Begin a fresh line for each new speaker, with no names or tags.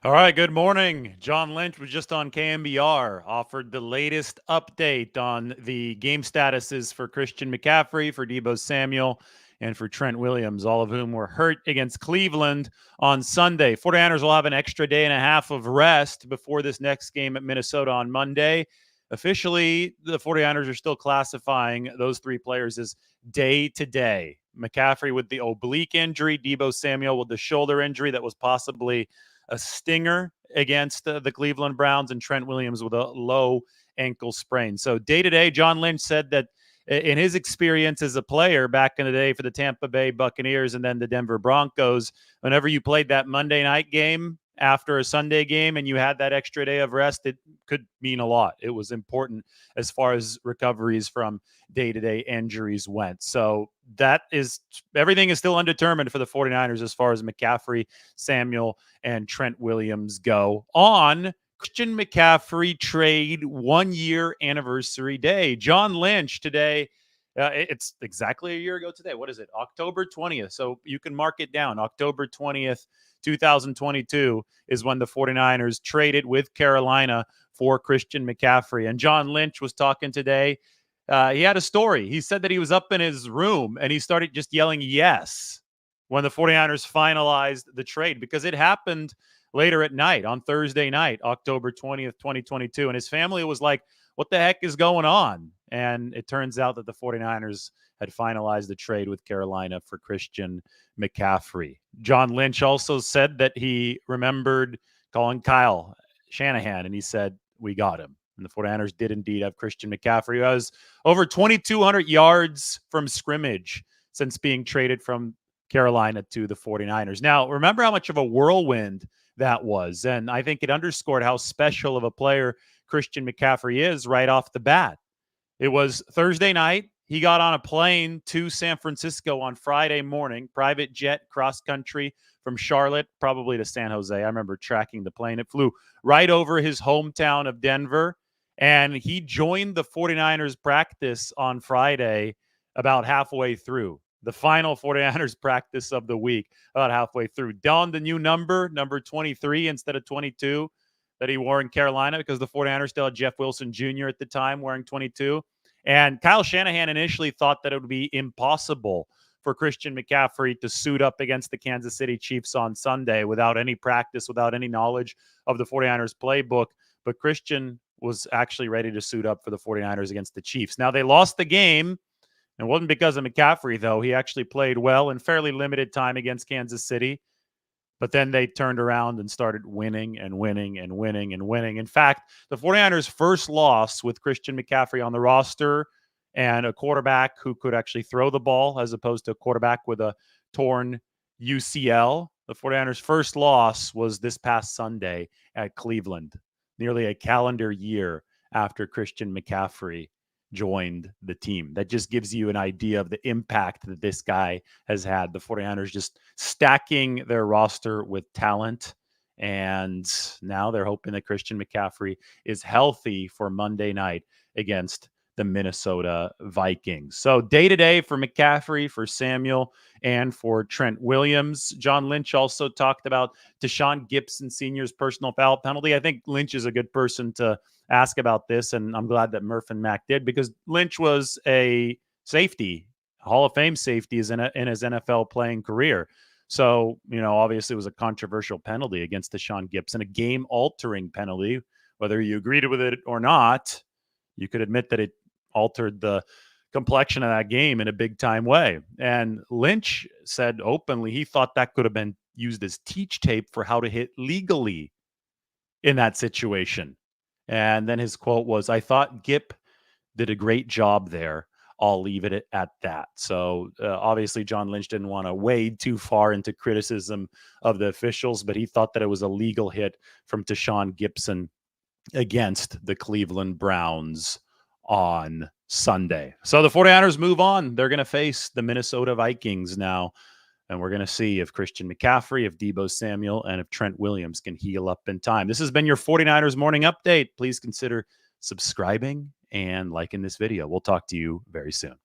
All right, good morning. John Lynch was just on KMBR, offered the latest update on the game statuses for Christian McCaffrey, for Deebo Samuel, and for Trent Williams, all of whom were hurt against Cleveland on Sunday. 49ers will have an extra day and a half of rest before this next game at Minnesota on Monday. Officially, the 49ers are still classifying those three players as day to day. McCaffrey with the oblique injury, Deebo Samuel with the shoulder injury that was possibly a stinger against the Cleveland Browns, and Trent Williams with a low ankle sprain. So day to day, John Lynch said that in his experience as a player back in the day for the Tampa Bay Buccaneers and then the Denver Broncos, whenever you played that Monday night game after a Sunday game and you had that extra day of rest, it could mean a lot. It was important as far as recoveries from day-to-day injuries went. So that is everything is still undetermined for the 49ers as far as McCaffrey, Samuel, and Trent Williams go on Christian McCaffrey trade 1 year anniversary day. John Lynch today, it's exactly a year ago today. What is it? October 20th. So you can mark it down. October 20th, 2022 is when the 49ers traded with Carolina for Christian McCaffrey. And John Lynch was talking today. He had a story. He said that he was up in his room and he started just yelling yes when the 49ers finalized the trade because it happened later at night on Thursday night, October 20th, 2022. And his family was like, what the heck is going on? And it turns out that the 49ers had finalized the trade with Carolina for Christian McCaffrey. John Lynch also said that he remembered calling Kyle Shanahan and he said, we got him. And the 49ers did indeed have Christian McCaffrey, who has over 2,200 yards from scrimmage since being traded from Carolina to the 49ers. Now, remember how much of a whirlwind that was. And I think it underscored how special of a player Christian McCaffrey is right off the bat. It was Thursday night. He got on a plane to San Francisco on Friday morning, private jet cross country from Charlotte, probably to San Jose. I remember tracking the plane. It flew right over his hometown of Denver. And he joined the 49ers practice on Friday about halfway through. The final 49ers practice of the week, about halfway through. Donned the new number 23 instead of 22 that he wore in Carolina because the 49ers still had Jeff Wilson Jr. at the time wearing 22. And Kyle Shanahan initially thought that it would be impossible for Christian McCaffrey to suit up against the Kansas City Chiefs on Sunday without any practice, without any knowledge of the 49ers playbook. But Christian was actually ready to suit up for the 49ers against the Chiefs. Now, they lost the game. It wasn't because of McCaffrey, though. He actually played well in fairly limited time against Kansas City. But then they turned around and started winning and winning and winning and winning. In fact, the 49ers' first loss with Christian McCaffrey on the roster and a quarterback who could actually throw the ball as opposed to a quarterback with a torn UCL. The 49ers' first loss was this past Sunday at Cleveland, nearly a calendar year after Christian McCaffrey joined the team. That just gives you an idea of the impact that this guy has had. The 49ers just stacking their roster with talent. And now they're hoping that Christian McCaffrey is healthy for Monday night against the Minnesota Vikings. So day to day for McCaffrey, for Samuel, and for Trent Williams. John Lynch also talked about Deshaun Gibson Sr.'s personal foul penalty. I think Lynch is a good person to ask about this, and I'm glad that Murph and Mac did because Lynch was a safety, Hall of Fame safety in his NFL playing career. So, obviously it was a controversial penalty against Deshaun Gibson, a game-altering penalty. Whether you agreed with it or not, you could admit that it altered the complexion of that game in a big-time way. And Lynch said openly he thought that could have been used as teach tape for how to hit legally in that situation. And then his quote was, I thought Gip did a great job there. I'll leave it at that. So obviously John Lynch didn't want to wade too far into criticism of the officials, but he thought that it was a legal hit from Deshaun Gibson against the Cleveland Browns on Sunday. So the 49ers move on. They're going to face the Minnesota Vikings now. And we're going to see if Christian McCaffrey, if Deebo Samuel, and if Trent Williams can heal up in time. This has been your 49ers Morning Update. Please consider subscribing and liking this video. We'll talk to you very soon.